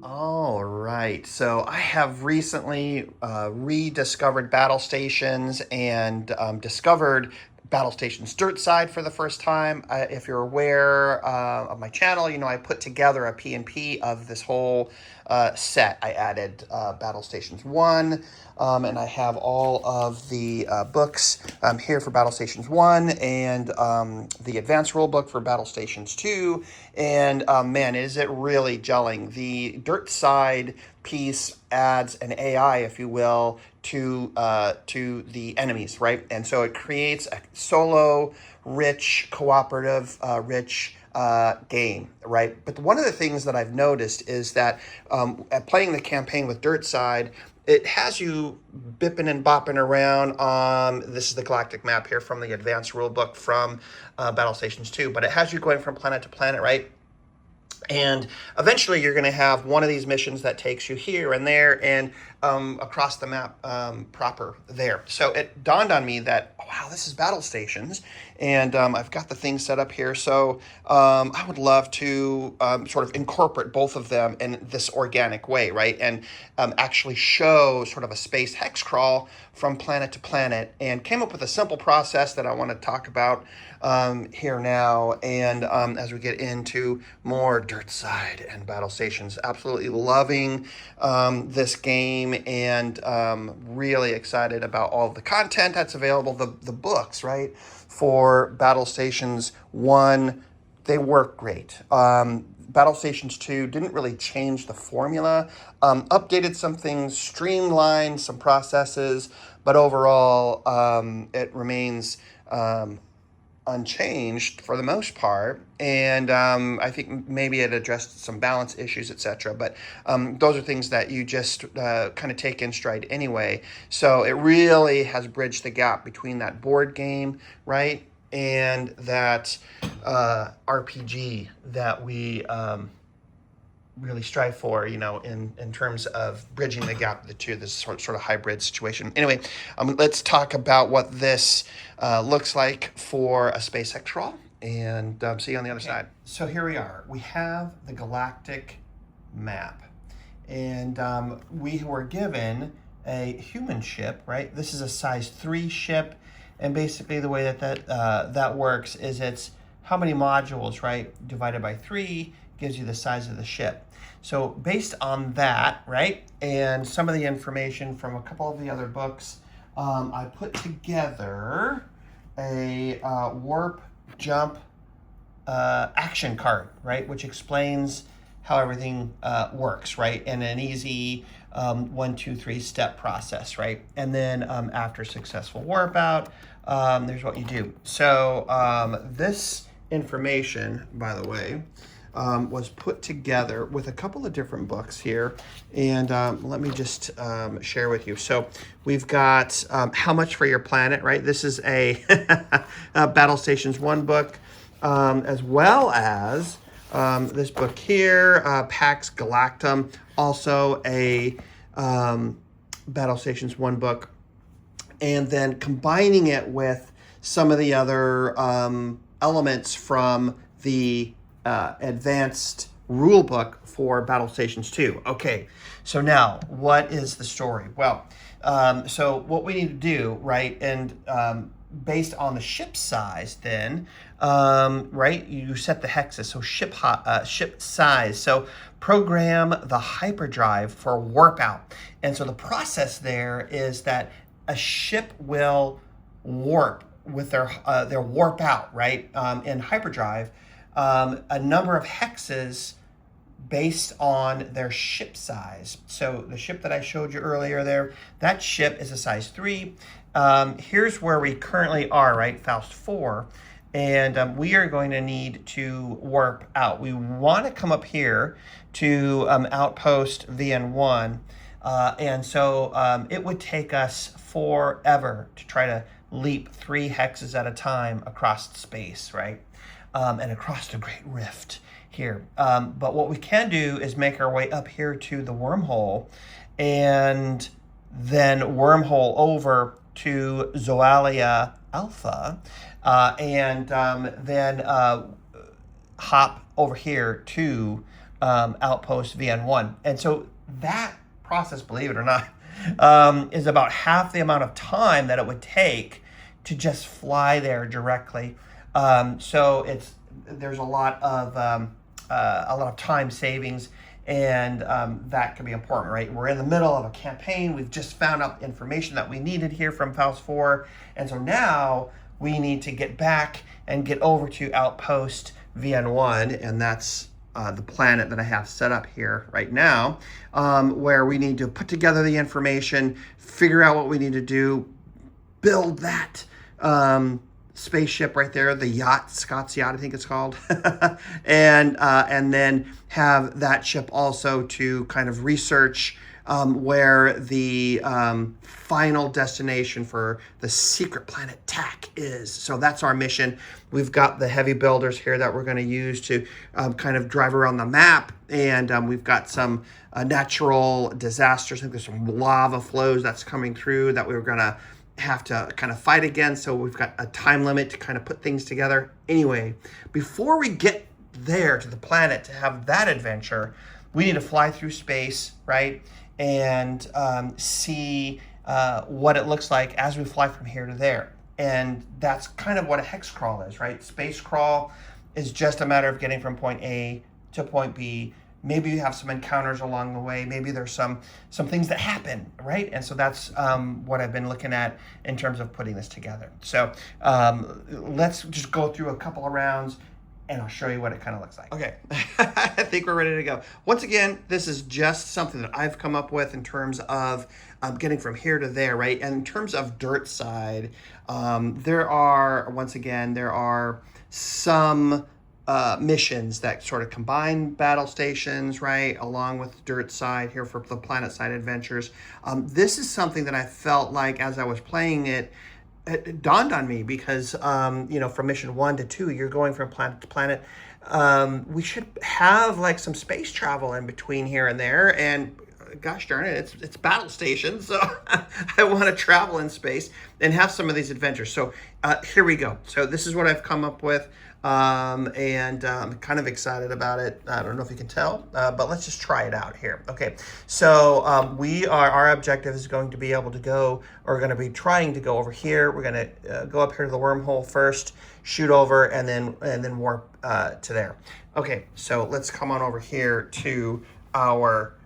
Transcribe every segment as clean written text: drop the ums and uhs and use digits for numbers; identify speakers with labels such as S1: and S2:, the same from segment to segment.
S1: All right. So I have recently rediscovered Battlestations and discovered Battlestations Dirtside for the first time. If you're aware of my channel, you know I put together a P&P of this whole set. I added Battlestations 1, and I have all of the books here for Battlestations 1 and the advanced rule book for Battlestations 2. And man, is it really gelling. The Dirtside piece adds an AI, if you will, to the enemies, right? And so it creates a solo, rich, cooperative, rich game, right? But one of the things that I've noticed is that playing the campaign with Dirtside, it has you bipping and bopping around on, this is the galactic map here from the advanced rulebook from Battlestations 2, but it has you going from planet to planet, right? And eventually you're going to have one of these missions that takes you here and there and across the map proper there. So it dawned on me that, oh, wow, this is Battlestations. And I've got the thing set up here. So I would love to sort of incorporate both of them in this organic way, right? And actually show sort of a space hex crawl from planet to planet, and came up with a simple process that I want to talk about here now. And as we get into more Dirtside and Battlestations, absolutely loving this game, and really excited about all of the content that's available. The books, right, for Battlestations 1, they work great. Battlestations 2 didn't really change the formula, updated some things, streamlined some processes, but overall it remains unchanged for the most part. And I think maybe it addressed some balance issues, etc. But those are things that you just kind of take in stride anyway. So it really has bridged the gap between that board game, right, and that RPG that we really strive for, you know, in terms of bridging the gap, the two, this sort of hybrid situation. Anyway, let's talk about what this looks like for a space Hexcrawl, and see you on the other side. So here we are. We have the galactic map, and we were given a human ship, right? This is a size 3 ship, and basically the way that works is it's how many modules, right, divided by 3 gives you the size of the ship. So based on that, right, and some of the information from a couple of the other books, I put together a warp jump action card, right, which explains how everything works, right, in an easy 1, 2, 3 step process, right? And then after successful warp out, there's what you do. So this information, by the way, was put together with a couple of different books here, and let me just share with you. So we've got How Much for Your Planet, right? This is a Battlestations 1 book, as well as this book here, Pax Galactum, also a Battlestations 1 book, and then combining it with some of the other elements from the advanced rule book for Battlestations 2. Okay, so now what is the story? Well, so what we need to do, right, and based on the ship size, then, right, you set the hexes, so ship size. So program the hyperdrive for warp out. And so the process there is that a ship will warp with their warp out, right, in hyperdrive, a number of hexes based on their ship size. So the ship that I showed you earlier there, that ship is a size 3. Here's where we currently are, right, Faust 4, and we are going to need to warp out. We want to come up here to outpost VN1, and so it would take us forever to try to leap 3 hexes at a time across space, right? And across the Great Rift here. But what we can do is make our way up here to the wormhole, and then wormhole over to Zoalia Alpha, and then hop over here to outpost VN1. And so that process, believe it or not, is about half the amount of time that it would take to just fly there directly. So there's a lot of time savings, and that can be important, right? We're in the middle of a campaign. We've just found out information that we needed here from Faust 4, and so now we need to get back and get over to Outpost VN1, and that's the planet that I have set up here right now, where we need to put together the information, figure out what we need to do, build that spaceship right there, the yacht, Scott's yacht, I think it's called, and then have that ship also to kind of research where the final destination for the secret planet TAC is. So that's our mission. We've got the heavy builders here that we're going to use to kind of drive around the map, and we've got some natural disasters. I think there's some lava flows that's coming through that we were going to have to kind of fight against. So we've got a time limit to kind of put things together. Anyway, before we get there to the planet to have that adventure, we need to fly through space, right? And see what it looks like as we fly from here to there. And that's kind of what a hex crawl is, right? Space crawl is just a matter of getting from point A to point B. Maybe you have some encounters along the way. Maybe there's some things that happen, right? And so that's what I've been looking at in terms of putting this together. So let's just go through a couple of rounds, and I'll show you what it kind of looks like. Okay, I think we're ready to go. Once again, this is just something that I've come up with in terms of getting from here to there, right? And in terms of Dirtside, there are some missions that sort of combine battle stations, right, along with Dirtside here for the planet side adventures. This is something that I felt like as I was playing it dawned on me because, from mission 1 to 2, you're going from planet to planet. We should have like some space travel in between here and there, and gosh darn it, it's battle stations, so I want to travel in space and have some of these adventures. So here we go. So this is what I've come up with, and I'm kind of excited about it. I don't know if you can tell, but let's just try it out here. Okay, so our objective is going to be able to go, or going to be trying to go over here. We're going to go up here to the wormhole first, shoot over, and then warp to there. Okay, so let's come on over here to our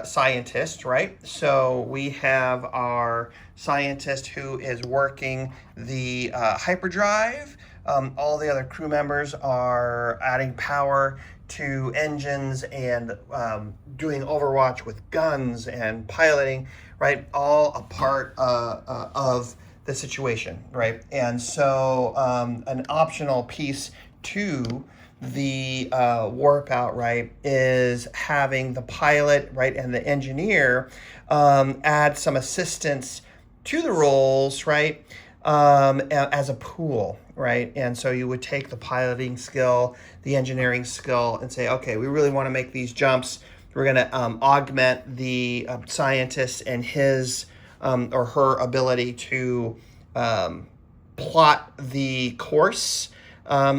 S1: scientist, right? So we have our scientist who is working the hyperdrive. All the other crew members are adding power to engines and doing overwatch with guns and piloting, right? All a part of the situation, right? And so an optional piece to the warp out, right, is having the pilot, right, and the engineer add some assistance to the roles, right, as a pool, right? And so you would take the piloting skill, the engineering skill, and say, okay, we really want to make these jumps. We're going to augment the scientist and his or her ability to plot the course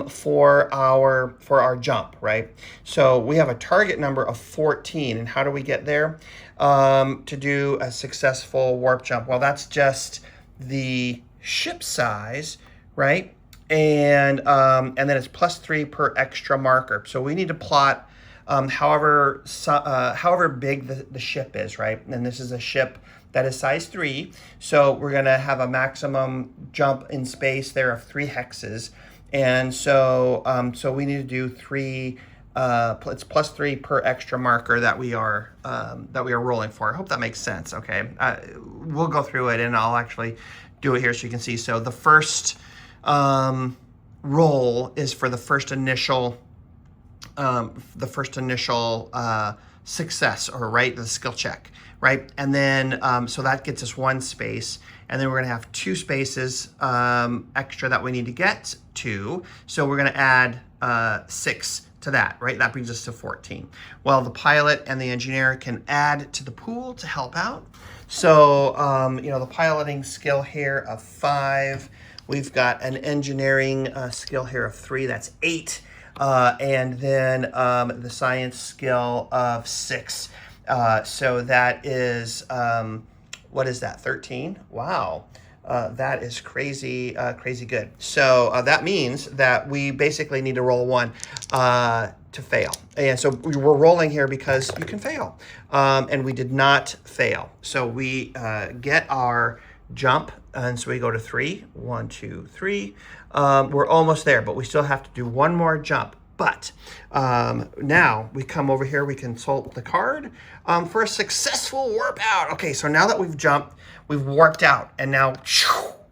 S1: for our jump, right? So we have a target number of 14, and how do we get there to do a successful warp jump? Well, that's just the ship size, right? And then it's +3 per extra marker. So we need to plot however big the ship is, right? And this is a ship that is size 3. So we're going to have a maximum jump in space there of 3 hexes. And so we need to do 3. It's +3 per extra marker that we are rolling for. I hope that makes sense. Okay, we'll go through it, and I'll actually do it here so you can see. So the first roll is for the first initial success, or right, the skill check, right? And then so that gets us 1 space, and then we're going to have 2 spaces extra that we need to get to. So we're going to add 6 to that, right? That brings us to 14. Well, the pilot and the engineer can add to the pool to help out. So, the piloting skill here of 5. We've got an engineering skill here of 3. That's 8. and then the science skill of 6. So that is, what is that, 13? Wow. That is crazy, crazy good. So that means that we basically need to roll a 1 to fail. And so we're rolling here because you can fail. And we did not fail. So we get our jump, and so we go to 3. 1, 2, 3. We're almost there, but we still have to do one more jump. But now we come over here, we consult the card for a successful warp out. Okay, so now that we've jumped, we've warped out, and now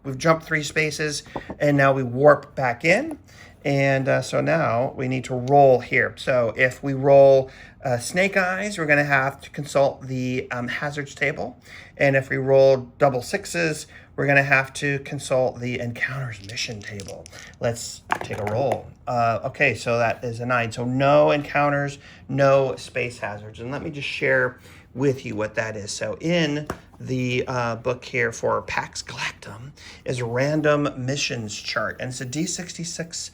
S1: we've jumped 3 spaces, and now we warp back in. And so now we need to roll here. So if we roll snake eyes, we're going to have to consult the hazards table. And if we roll double 6s, we're going to have to consult the encounters mission table. Let's take a roll. Okay, so that is a 9. So no encounters, no space hazards. And let me just share with you what that is. So in the book here for Pax Galactum is a random missions chart. And it's a D66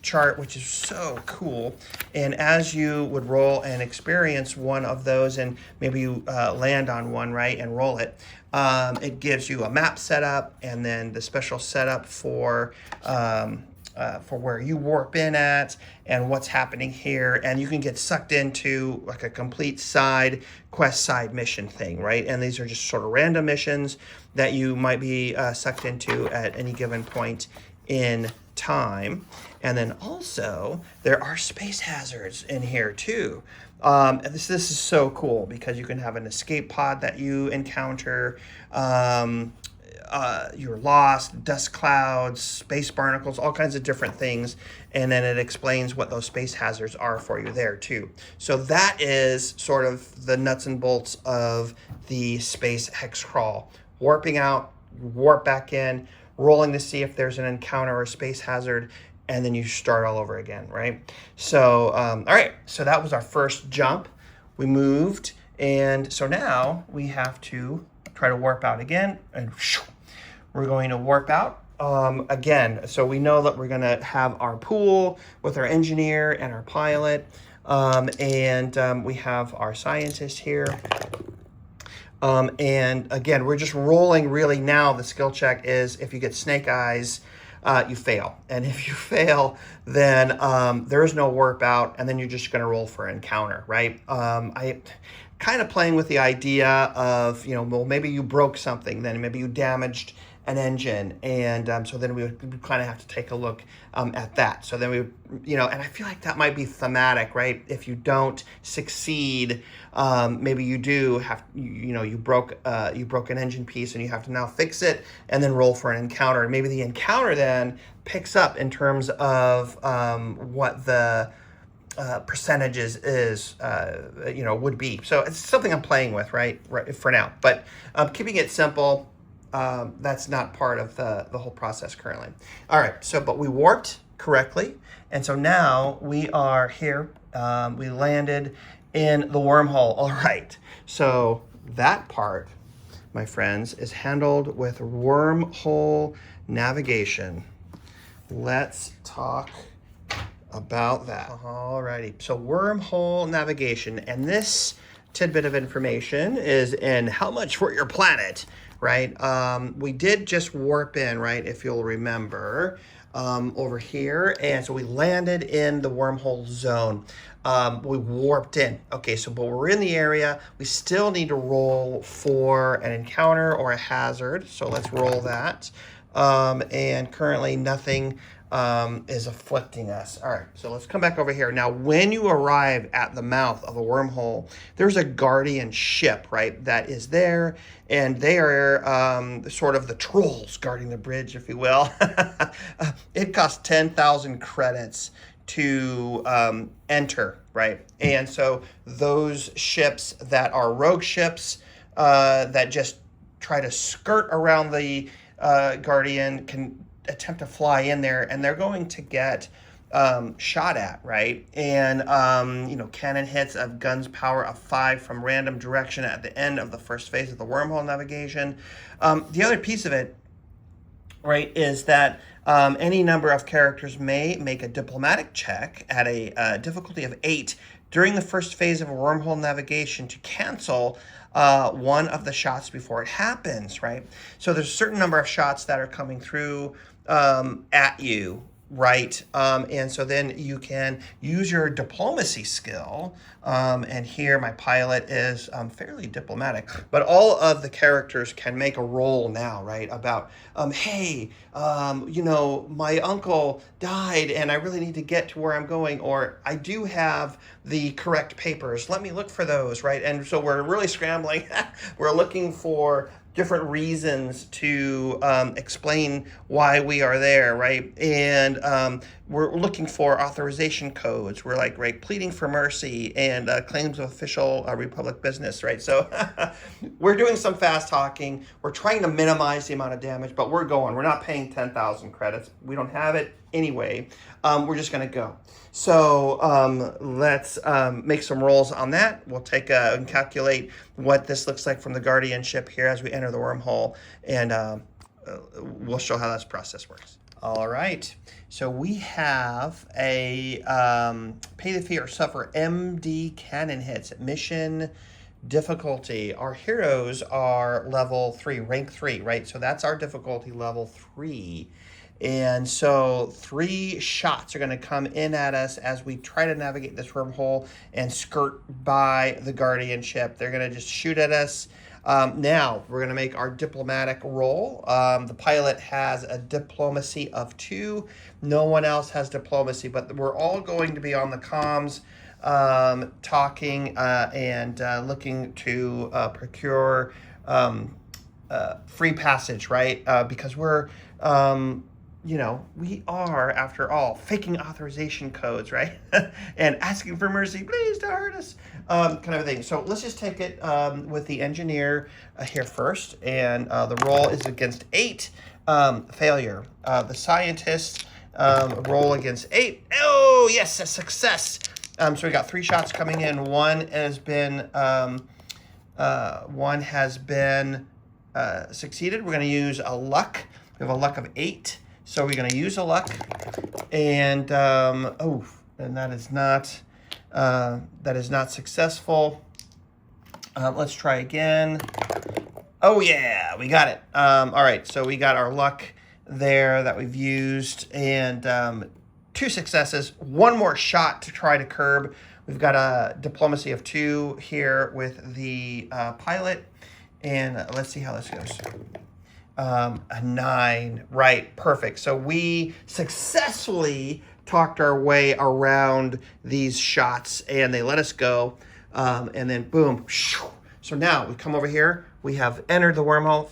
S1: chart, which is so cool. And as you would roll and experience one of those, and maybe you land on one, right, and roll it, it gives you a map setup, and then the special setup for where you warp in at and what's happening here. And you can get sucked into like a complete side quest, side mission thing, right? And these are just sort of random missions that you might be sucked into at any given point in time. And then also there are space hazards in here too. This is so cool because you can have an escape pod that you encounter. You're lost, dust clouds, space barnacles, all kinds of different things. And then it explains what those space hazards are for you there too. So that is sort of the nuts and bolts of the space Hexcrawl. Warping out, warp back in, rolling to see if there's an encounter or space hazard, and then you start all over again, right? So, all right, so that was our first jump. We moved, and so now we have to try to warp out again, and we're going to warp out again. So we know that we're gonna have our pool with our engineer and our pilot, and we have our scientist here. And again, we're just rolling really now. The skill check is if you get snake eyes, you fail. And if you fail, then there is no warp out, and then you're just going to roll for encounter, right? I kind of playing with the idea of, well, maybe you broke something, then maybe you damaged an engine, and so then we would kind of have to take a look at that. So then we would, and I feel like that might be thematic, right? If you don't succeed, maybe you do have, you broke an engine piece, and you have to now fix it and then roll for an encounter. And maybe the encounter then picks up in terms of what the percentages is, would be. So it's something I'm playing with, right for now. But keeping it simple. That's not part of the whole process currently. All right, but we warped correctly. And so now we are here. We landed in the wormhole. All right, so that part, my friends, is handled with wormhole navigation. Let's talk about that. All righty, so wormhole navigation. And this tidbit of information is in How Much for Your Planet? Right? We did just warp in, right? If you'll remember, over here. And so we landed in the wormhole zone. We warped in. Okay, but we're in the area. We still need to roll for an encounter or a hazard. So let's roll that. And currently nothing is afflicting us. All right, so let's come back over here. Now, when you arrive at the mouth of a wormhole, there's a guardian ship, right, that is there, and they are sort of the trolls guarding the bridge, if you will. It costs 10,000 credits to enter, right? And so those ships that are rogue ships that just try to skirt around the guardian can attempt to fly in there, and they're going to get shot at, right? And cannon hits of guns power of 5 from random direction at the end of the first phase of the wormhole navigation. The other piece of it, right, is that Any number of characters may make a diplomatic check at a difficulty of 8 during the first phase of a wormhole navigation to cancel one of the shots before it happens, right? So there's a certain number of shots that are coming through at you, right? And so then you can use your diplomacy skill. And here my pilot is fairly diplomatic, but all of the characters can make a roll now, right? About, hey, you know, my uncle died and I really need to get to where I'm going, or I do have the correct papers. Let me look for those, right? And so we're really scrambling. We're looking for different reasons to explain why we are there, right? And we're looking for authorization codes. We're like, right, pleading for mercy and claims of official Republic business, right? So we're doing some fast talking. We're trying to minimize the amount of damage, but we're going. We're not paying 10,000 credits. We don't have it anyway. We're just going to go. So let's make some rolls on that. We'll take and calculate what this looks like from the Guardian ship here as we enter the wormhole, and we'll show how this process works. All right, so we have a pay the fee or suffer MD cannon hits, mission difficulty. Our heroes are level 3, rank 3, right? So that's our difficulty, level 3. And so 3 shots are going to come in at us as we try to navigate this wormhole and skirt by the Guardian ship. They're going to just shoot at us. Now, we're going to make our diplomatic roll. The pilot has a diplomacy of 2. No one else has diplomacy, but we're all going to be on the comms talking and looking to procure free passage, right? Because we're... you know, we are, after all, faking authorization codes, right? And asking for mercy, please don't hurt us, kind of a thing. So let's just take it with the engineer here first. And the roll is against 8, failure. The scientist roll against 8. Oh, yes, a success. So we got 3 shots coming in. One has been succeeded. We're going to use a luck. We have a luck of 8. So we're going to use a luck, and and that is not successful. Let's try again. Oh yeah, we got it. All right, so we got our luck there that we've used, and 2 successes. 1 more shot to try to curb. We've got a diplomacy of 2 here with the pilot, and let's see how this goes. A 9, right, perfect. So we successfully talked our way around these shots and they let us go. And then boom. So now we come over here, we have entered the wormhole.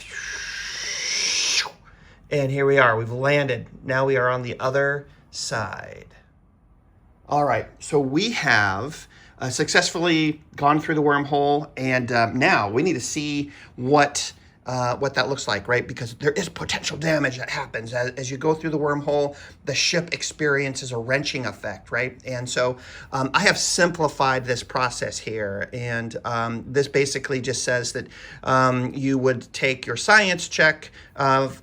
S1: And here we are, we've landed. Now we are on the other side. All right, so we have successfully gone through the wormhole, and now we need to see what that looks like, right? Because there is potential damage that happens as you go through the wormhole. The ship experiences a wrenching effect, right? And so I have simplified this process here, and this basically just says that you would take your science check of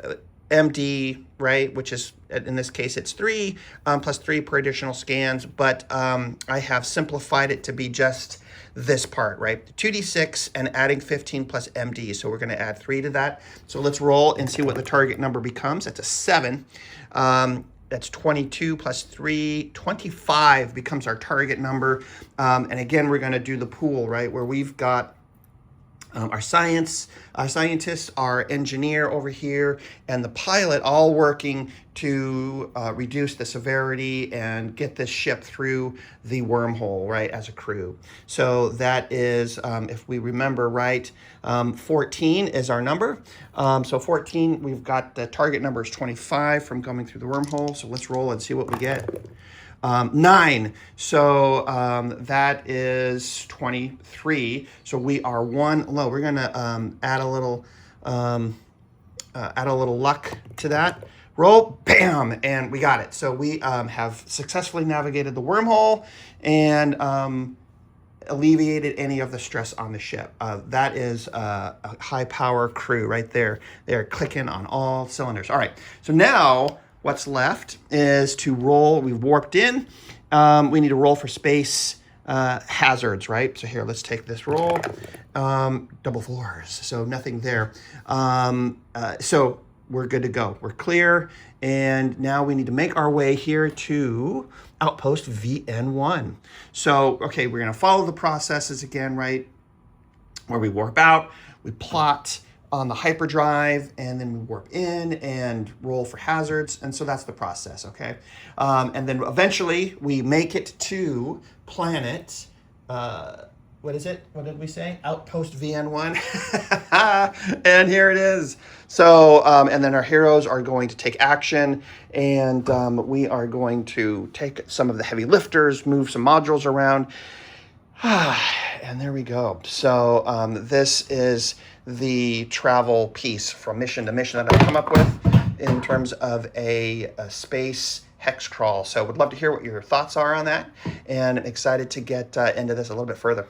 S1: MD, right, which is, in this case, it's 3 plus 3 per additional scans, but I have simplified it to be just this part, right? 2d6 and adding 15 plus MD. So we're going to add 3 to that. So let's roll and see what the target number becomes. That's a 7. That's 22 plus 3, 25 becomes our target number. And again, we're going to do the pool, right, where we've got our scientists, our engineer over here, and the pilot all working to reduce the severity and get this ship through the wormhole, right, as a crew. So that is, if we remember right, 14 is our number. So 14, we've got the target number is 25 from coming through the wormhole. So let's roll and see what we get. 9. So that is 23. So we are 1 low. We're going to add a little luck to that. Roll, bam, and we got it. So we have successfully navigated the wormhole and alleviated any of the stress on the ship. That is a high power crew right there. They're clicking on all cylinders. All right, so now what's left is to roll. We've warped in. We need to roll for space hazards, right? So here, let's take this roll. Double fours, so nothing there. So we're good to go. We're clear. And now we need to make our way here to outpost VN1. So, okay, we're going to follow the processes again, right? Where we warp out, we plot on the hyperdrive, and then we warp in and roll for hazards. And so that's the process, okay? And then eventually we make it to planet, what is it? What did we say? Outpost VN1. And here it is. So, and then our heroes are going to take action, and we are going to take some of the heavy lifters, move some modules around. And there we go. So this is the travel piece from mission to mission that I've come up with in terms of a space Hexcrawl. So would love to hear what your thoughts are on that, and I'm excited to get into this a little bit further.